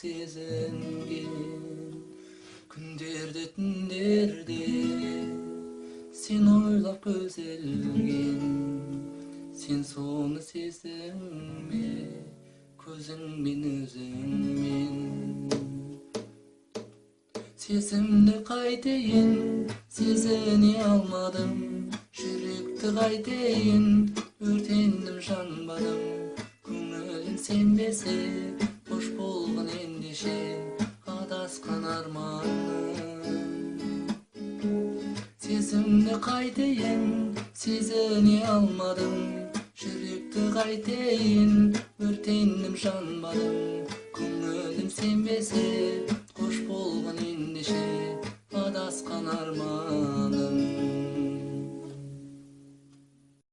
сезенген күндерде түндерде сен ойлап көзелген сен соны сездіңме көзіңмен өзіңмен сезімді қайтейін сезіне алмадым жүректі қайтейін өртендім жанбадым көңілім сенбесе қош болғын ендеше адасқан арманым сезімді қайтейін сезіне алмадым жүректі қайтейін өртендім жанбадым көңілім сенбесе қош болғын ендеше адасқан арманым